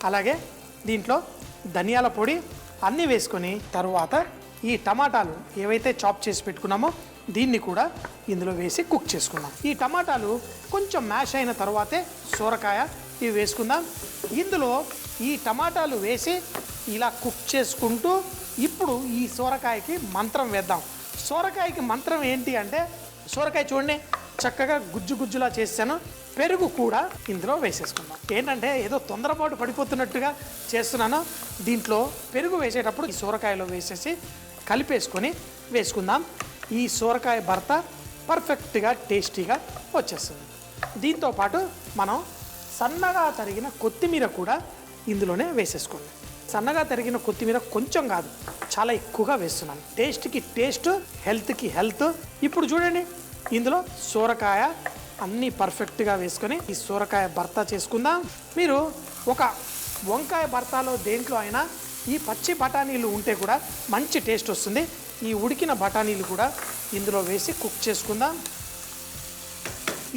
అలాగే దీంట్లో ధనియాల పొడి అన్నీ వేసుకొని తర్వాత ఈ టమాటాలు ఏవైతే చాప్ చేసి పెట్టుకున్నామో దీన్ని కూడా ఇందులో వేసి కుక్ చేసుకుందాం. ఈ టమాటాలు కొంచెం మ్యాష్ అయిన తర్వాతే సొరకాయ ఇవి వేసుకుందాం. ఇందులో ఈ టమాటాలు వేసి ఇలా కుక్ చేసుకుంటూ ఇప్పుడు ఈ సొరకాయకి మంత్రం వేద్దాం. సొరకాయకి మంత్రం ఏంటి అంటే, సొరకాయ చూడండి చక్కగా గుజ్జు గుజ్జులా చేశాను. పెరుగు కూడా ఇందులో వేసేసుకుందాం. ఏంటంటే ఏదో తొందరపాటు పడిపోతున్నట్టుగా చేస్తున్నాను. దీంట్లో పెరుగు వేసేటప్పుడు ఈ సొరకాయలో వేసేసి కలిపేసుకొని వేసుకుందాం. ఈ సొరకాయ భర్త పర్ఫెక్ట్గా టేస్టీగా వచ్చేస్తుంది. దీంతోపాటు మనం సన్నగా తరిగిన కొత్తిమీర కూడా ఇందులోనే వేసేసుకోండి. సన్నగా తరిగిన కొత్తిమీర కొంచెం కాదు, చాలా ఎక్కువగా వేస్తున్నాను. టేస్ట్కి టేస్ట్, హెల్త్కి హెల్త్. ఇప్పుడు చూడండి ఇందులో సొరకాయ అన్నీ పర్ఫెక్ట్గా వేసుకొని ఈ సొరకాయ భర్త చేసుకుందాం. మీరు ఒక వంకాయ భర్తలో దేంట్లో అయినా ఈ పచ్చి బఠానీలు ఉంటే కూడా మంచి టేస్ట్ వస్తుంది. ఈ ఉడికిన బఠానీలు కూడా ఇందులో వేసి కుక్ చేసుకుందాం.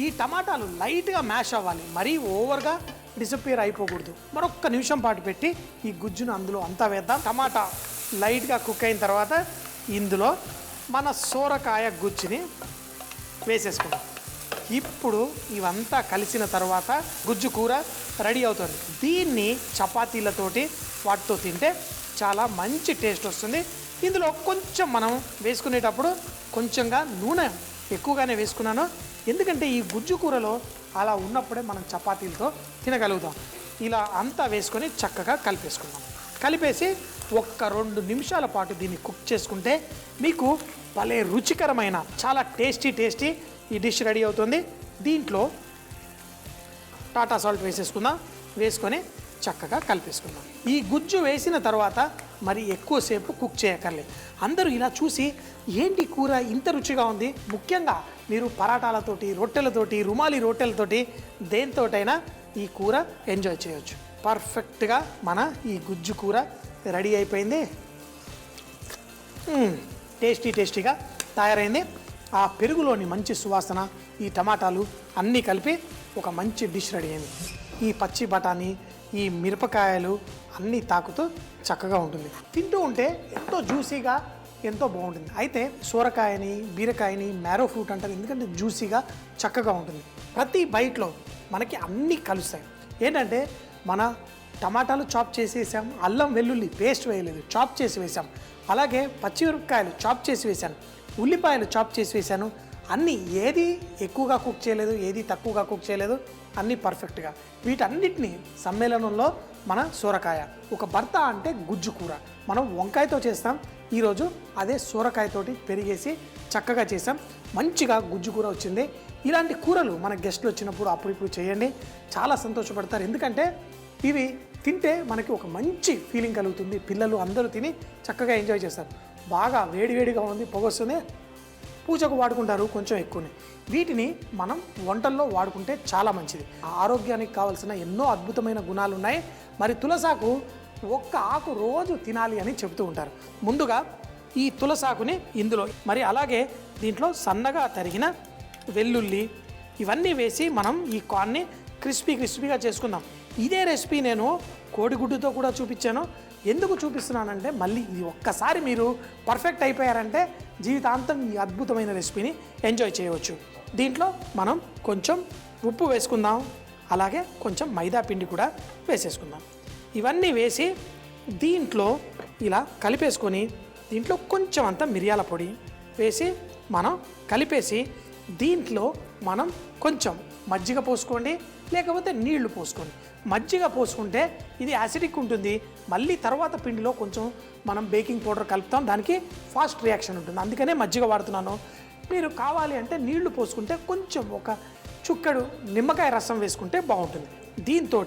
ఈ టమాటాలు లైట్గా మ్యాష్ అవ్వాలి, మరీ ఓవర్గా డిసపియర్ అయిపోకూడదు. మరొక్క నిమిషం పాటు పెట్టి ఈ గుజ్జును అందులో అంతా వేద్దాం. టమాటా లైట్గా కుక్ అయిన తర్వాత ఇందులో మన సొరకాయ గుజ్జుని వేసేసుకుందాం. ఇప్పుడు ఇవంతా కలిసిన తర్వాత గుజ్జు కూర రెడీ అవుతుంది. దీన్ని చపాతీలతోటి వాటితో తింటే చాలా మంచి టేస్ట్ వస్తుంది. ఇందులో కొంచెం మనం వేసుకునేటప్పుడు కొంచెంగా నూనె ఎక్కువగానే వేసుకున్నాను, ఎందుకంటే ఈ గుజ్జు కూరలో అలా ఉన్నప్పుడే మనం చపాతీలతో తినగలుగుతాం. ఇలా అంతా వేసుకొని చక్కగా కలిపేసుకుందాం. కలిపేసి ఒక్క 2 నిమిషాల పాటు దీన్ని కుక్ చేసుకుంటే మీకు భలే రుచికరమైన చాలా టేస్టీ ఈ డిష్ రెడీ అవుతుంది. దీంట్లో టాటా సాల్ట్ వేసేసుకుందాం. వేసుకొని చక్కగా కలిపేసుకుందాం. ఈ గుజ్జు వేసిన తర్వాత మరి ఎక్కువసేపు కుక్ చేయక్కర్లేదు. అందరూ ఇలా చూసి ఏంటి కూర ఇంత రుచిగా ఉంది. ముఖ్యంగా మీరు పరాటాలతోటి, రొట్టెలతోటి, రుమాలి రొట్టెలతోటి దేనితోటైనా ఈ కూర ఎంజాయ్ చేయొచ్చు. పర్ఫెక్ట్గా మన ఈ గుజ్జు కూర రెడీ అయిపోయింది. టేస్టీగా తయారైంది. ఆ పెరుగులోని మంచి సువాసన, ఈ టమాటాలు అన్నీ కలిపి ఒక మంచి డిష్ రెడీ అయింది. ఈ పచ్చి బఠానీ, ఈ మిరపకాయలు అన్నీ తాకుతూ చక్కగా ఉంటుంది. తింటూ ఉంటే ఎంతో జ్యూసీగా ఎంతో బాగుంటుంది. అయితే సొరకాయని, బీరకాయని మ్యారో ఫ్రూట్ అంటారు, ఎందుకంటే జ్యూసీగా చక్కగా ఉంటుంది. ప్రతి బైట్లో మనకి అన్నీ కలుస్తాయి. ఏంటంటే మన టమాటాలు చాప్ చేసి వేసాం, అల్లం వెల్లుల్లి పేస్ట్ వేయలేదు, చాప్ చేసి వేసాం. అలాగే పచ్చిమిరపకాయలు చాప్ చేసి వేశాను, ఉల్లిపాయలు చాప్ చేసి వేశాను. అన్నీ ఏది ఎక్కువగా కుక్ చేయలేదు, ఏది తక్కువగా కుక్ చేయలేదు, అన్నీ పర్ఫెక్ట్గా. వీటన్నిటినీ సమ్మేళనంలో మన సొరకాయ ఒక భర్త అంటే గుజ్జు కూర. మనం వంకాయతో చేస్తాం, ఈరోజు అదే సొరకాయతోటి పెరిగేసి చక్కగా చేసాం. మంచిగా గుజ్జు కూర వచ్చింది. ఇలాంటి కూరలు మన గెస్ట్లు వచ్చినప్పుడు అప్పుడిప్పుడు చేయండి, చాలా సంతోషపడతారు. ఎందుకంటే ఇవి తింటే మనకి ఒక మంచి ఫీలింగ్ కలుగుతుంది. పిల్లలు అందరూ తిని చక్కగా ఎంజాయ్ చేస్తారు. బాగా వేడిగా ఉంది, పొగొస్తుంది, పూజకు వాడుకుంటారు కొంచెం ఎక్కువనే. వీటిని మనం వంటల్లో వాడుకుంటే చాలా మంచిది. ఆరోగ్యానికి కావాల్సిన ఎన్నో అద్భుతమైన గుణాలు ఉన్నాయి. మరి తులసాకు ఒక్క ఆకు రోజు తినాలి అని చెబుతూ ఉంటారు. ముందుగా ఈ తులసాకుని ఇందులో, మరి అలాగే దీంట్లో సన్నగా తరిగిన వెల్లుల్లి ఇవన్నీ వేసి మనం ఈ కార్న్ని క్రిస్పీగా చేసుకుందాం. ఇదే రెసిపీ నేను కోడిగుడ్డుతో కూడా చూపించాను. ఎందుకు చూపిస్తున్నానంటే మళ్ళీ ఇది ఒక్కసారి మీరు పర్ఫెక్ట్ అయిపోయారంటే జీవితాంతం ఈ అద్భుతమైన రెసిపీని ఎంజాయ్ చేయవచ్చు. దీంట్లో మనం కొంచెం ఉప్పు వేసుకుందాం, అలాగే కొంచెం మైదా పిండి కూడా వేసేసుకుందాం. ఇవన్నీ వేసి దీంట్లో ఇలా కలిపేసుకొని దీంట్లో కొంచెం అంత మిరియాల పొడి వేసి మనం కలిపేసి దీంట్లో మనం కొంచెం మజ్జిగ పోసుకోండి, లేకపోతే నీళ్లు పోసుకోండి. మజ్జిగ పోసుకుంటే ఇది యాసిడిక్ ఉంటుంది. మళ్ళీ తర్వాత పిండిలో కొంచెం మనం బేకింగ్ పౌడర్ కలుపుతాం, దానికి ఫాస్ట్ రియాక్షన్ ఉంటుంది. అందుకనే మజ్జిగ వాడుతున్నాను. మీరు కావాలి అంటే నీళ్లు పోసుకుంటే కొంచెం ఒక చుక్కడు నిమ్మకాయ రసం వేసుకుంటే బాగుంటుంది. దీంతో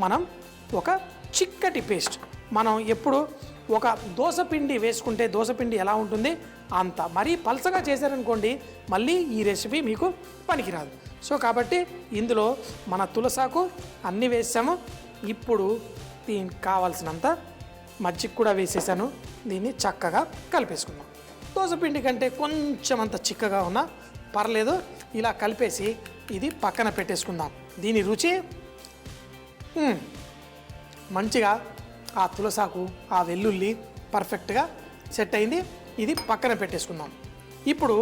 మనం ఒక చిక్కటి పేస్ట్, మనం ఎప్పుడు ఒక దోసపిండి వేసుకుంటే దోసపిండి ఎలా ఉంటుంది అంత మరీ పలసగా చేశారనుకోండి మళ్ళీ ఈ రెసిపీ మీకు పనికిరాదు. సో కాబట్టి ఇందులో మన తులసాకు అన్నీ వేసాము. ఇప్పుడు దీనికి కావాల్సినంత మజ్జిగ కూడా వేసేసాను. దీన్ని చక్కగా కలిపేసుకుందాం. దోసపిండి కంటే కొంచెం అంత చిక్కగా ఉన్నా పర్లేదు. ఇలా కలిపేసి ఇది పక్కన పెట్టేసుకుందాం. దీని రుచి మంచిగా ఆ తులసాకు ఆ వెల్లుల్లి పర్ఫెక్ట్గా సెట్ అయింది. ఇది పక్కన పెట్టేసుకుందాం. ఇప్పుడు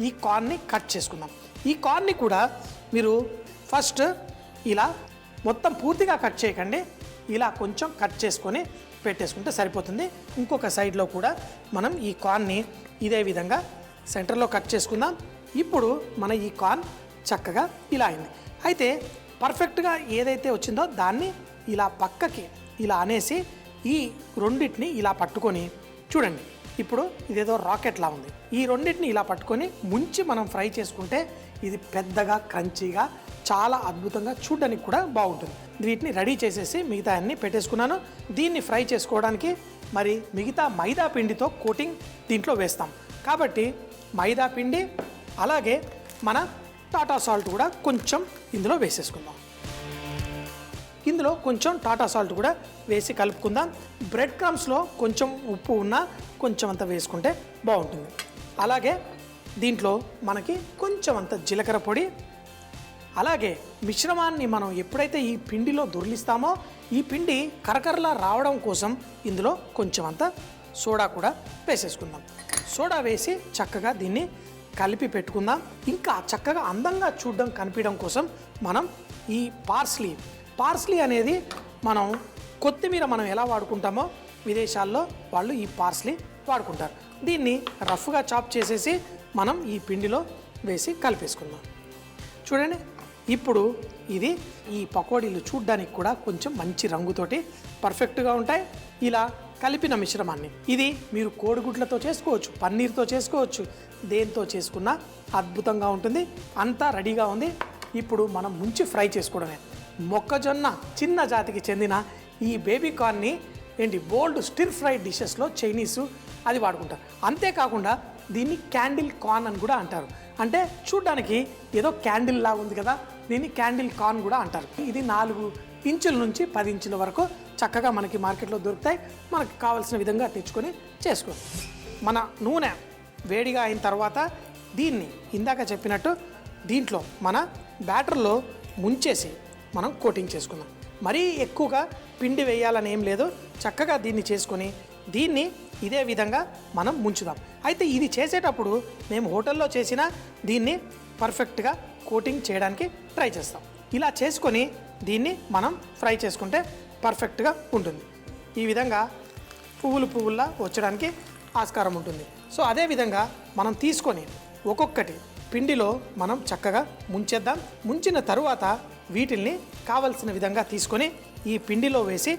ఈ కార్న్ని కట్ చేసుకుందాం. ఈ కార్న్ని కూడా మీరు ఫస్ట్ ఇలా మొత్తం పూర్తిగా కట్ చేయకండి, ఇలా కొంచెం కట్ చేసుకొని పెట్టేసుకుంటే సరిపోతుంది. ఇంకొక సైడ్లో కూడా మనం ఈ కార్న్ని ఇదే విధంగా సెంటర్లో కట్ చేసుకుందాం. ఇప్పుడు మన ఈ కార్న్ చక్కగా ఇలా అయింది. అయితే పర్ఫెక్ట్గా ఏదైతే వచ్చిందో దాన్ని ఇలా పక్కకి ఇలా అనేసి ఈ రెండింటిని ఇలా పట్టుకొని చూడండి. ఇప్పుడు ఇదేదో రాకెట్లా ఉంది. ఈ రెండింటిని ఇలా పట్టుకొని ముంచి మనం ఫ్రై చేసుకుంటే ఇది పెద్దగా క్రంచీగా చాలా అద్భుతంగా చూడడానికి కూడా బాగుంటుంది. వీటిని రెడీ చేసేసి మిగతా అన్ని పెట్టేసుకున్నాను. దీన్ని ఫ్రై చేసుకోవడానికి మరి మిగతా మైదా పిండితో కోటింగ్ దీంట్లో వేస్తాం కాబట్టి మైదా పిండి అలాగే మన టాటా సాల్ట్ కూడా కొంచెం ఇందులో వేసేసుకుందాం. ఇందులో కొంచెం టాటా సాల్ట్ కూడా వేసి కలుపుకుందాం. బ్రెడ్ క్రమ్స్లో కొంచెం ఉప్పు ఉన్నా కొంచెం అంత వేసుకుంటే బాగుంటుంది. అలాగే దీంట్లో మనకి కొంచెం అంత జీలకర్ర పొడి, అలాగే మిశ్రమాన్ని మనం ఎప్పుడైతే ఈ పిండిలో దొర్లిస్తామో ఈ పిండి కరకరలా రావడం కోసం ఇందులో కొంచెం అంత సోడా కూడా వేసేసుకుందాం. సోడా వేసి చక్కగా దీన్ని కలిపి పెట్టుకుందాం. ఇంకా చక్కగా అందంగా చూడడం కనిపించడం కోసం మనం ఈ పార్స్లీ అనేది మనం కొత్తిమీర మనం ఎలా వాడుకుంటామో విదేశాల్లో వాళ్ళు ఈ పార్స్లీ వాడుకుంటారు. దీన్ని రఫ్గా చాప్ చేసేసి మనం ఈ పిండిలో వేసి కలిపేసుకుందాం. చూడండి, ఇప్పుడు ఇది ఈ పకోడీలు చూడ్డానికి కూడా కొంచెం మంచి రంగుతోటి పర్ఫెక్ట్గా ఉంటాయి. ఇలా కలిపిన మిశ్రమాన్ని ఇది మీరు కోడిగుడ్లతో చేసుకోవచ్చు, పన్నీర్తో చేసుకోవచ్చు, దేంతో చేసుకున్నా అద్భుతంగా ఉంటుంది. అంతా రెడీగా ఉంది. ఇప్పుడు మనం ముంచి ఫ్రై చేసుకోవడమే. మొక్కజొన్న చిన్న జాతికి చెందిన ఈ బేబీ కార్న్ని బోల్డ్ స్టిర్ ఫ్రై డిషెస్లో చైనీసు అది వాడుకుంటారు. అంతేకాకుండా దీన్ని క్యాండిల్ కార్న్ అని కూడా అంటారు. అంటే చూడ్డానికి ఏదో క్యాండిల్ లాగా ఉంది కదా, దీన్ని క్యాండిల్ కార్న్ కూడా అంటారు. ఇది 4 ఇంచుల నుంచి 10 ఇంచుల వరకు చక్కగా మనకి మార్కెట్లో దొరుకుతాయి. మనకి కావాల్సిన విధంగా తెచ్చుకొని చేసుకోండి. మన నూనె వేడిగా అయిన తర్వాత దీన్ని ఇందాక చెప్పినట్టు దీంట్లో మన బ్యాటర్లో ముంచేసి మనం కోటింగ్ చేసుకుందాం. మరీ ఎక్కువగా పిండి వేయాలని ఏం లేదు. చక్కగా దీన్ని చేసుకొని దీన్ని ఇదే విధంగా మనం ముంచుదాం. అయితే ఇది చేసేటప్పుడు మేము హోటల్లో చేసిన దీన్ని పర్ఫెక్ట్గా కోటింగ్ చేయడానికి ట్రై చేస్తాం. ఇలా చేసుకొని దీన్ని మనం ఫ్రై చేసుకుంటే పర్ఫెక్ట్గా ఉంటుంది. ఈ విధంగా పువ్వుల్లా వచ్చడానికి ఆస్కారం ఉంటుంది. సో అదేవిధంగా మనం తీసుకొని ఒక్కొక్కటి పిండిలో మనం చక్కగా ముంచేద్దాం. ముంచిన తరువాత వీటిల్ని కావలసిన విధంగా తీసుకొని ఈ పిండిలో వేసి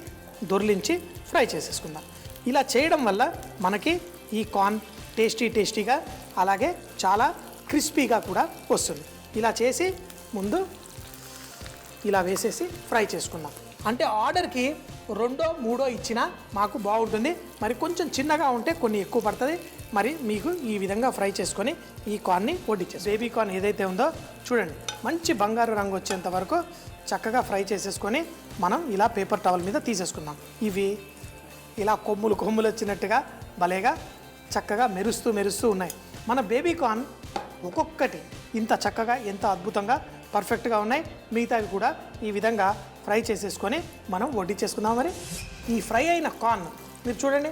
దొర్లించి ఫ్రై చేసేసుకుందాం. ఇలా చేయడం వల్ల మనకి ఈ కార్న్ టేస్టీగా అలాగే చాలా క్రిస్పీగా కూడా వస్తుంది. ఇలా చేసి ముందు ఇలా వేసేసి ఫ్రై చేసుకుందాం. అంటే ఆర్డర్కి 2, 3 ఇచ్చినా మాకు బాగుంటుంది. మరి కొంచెం చిన్నగా ఉంటే కొన్ని ఎక్కువ పడుతుంది. మరి మీకు ఈ విధంగా ఫ్రై చేసుకొని ఈ కార్న్ని వడ్డించేసి బేబీ కార్న్ ఏదైతే ఉందో చూడండి, మంచి బంగారు రంగు వచ్చేంత వరకు చక్కగా ఫ్రై చేసేసుకొని మనం ఇలా పేపర్ టవల్ మీద తీసేసుకుందాం. ఇవి ఇలా కొమ్ములు వచ్చినట్టుగా భలేగా చక్కగా మెరుస్తూ ఉన్నాయి. మన బేబీ కార్న్ ఒక్కొక్కటి ఇంత చక్కగా ఎంత అద్భుతంగా పర్ఫెక్ట్గా ఉన్నాయి. మిగతావి కూడా ఈ విధంగా ఫ్రై చేసేసుకొని మనం వడ్డించేసుకుందాం. మరి ఈ ఫ్రై అయిన కార్న్ మీరు చూడండి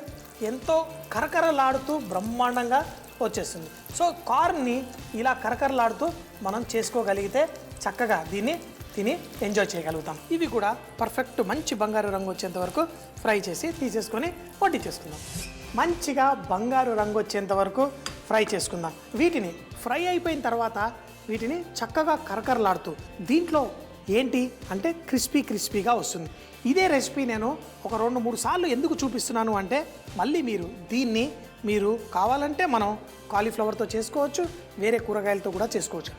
ఎంతో కరకరలాడుతూ బ్రహ్మాండంగా వచ్చేస్తుంది. సో కార్న్ని ఇలా కరకరలాడుతూ మనం చేసుకోగలిగితే చక్కగా దీన్ని తిని ఎంజాయ్ చేయగలుగుతాం. ఇవి కూడా పర్ఫెక్ట్ మంచి బంగారు రంగు వచ్చేంత వరకు ఫ్రై చేసి తీసేసుకొని వడ్డించేసుకుందాం. మంచిగా బంగారు రంగు వచ్చేంత వరకు ఫ్రై చేసుకుందాం. వీటిని ఫ్రై అయిపోయిన తర్వాత వీటిని చక్కగా కరకరలాడుతూ దీంట్లో ఏంటి అంటే క్రిస్పీగా వస్తుంది. ఇదే రెసిపీ నేను ఒక 2-3 సార్లు ఎందుకు చూపిస్తున్నాను అంటే మళ్ళీ దీన్ని మీరు కావాలంటే మనం కాలీఫ్లవర్తో చేసుకోవచ్చు, వేరే కూరగాయలతో కూడా చేసుకోవచ్చు.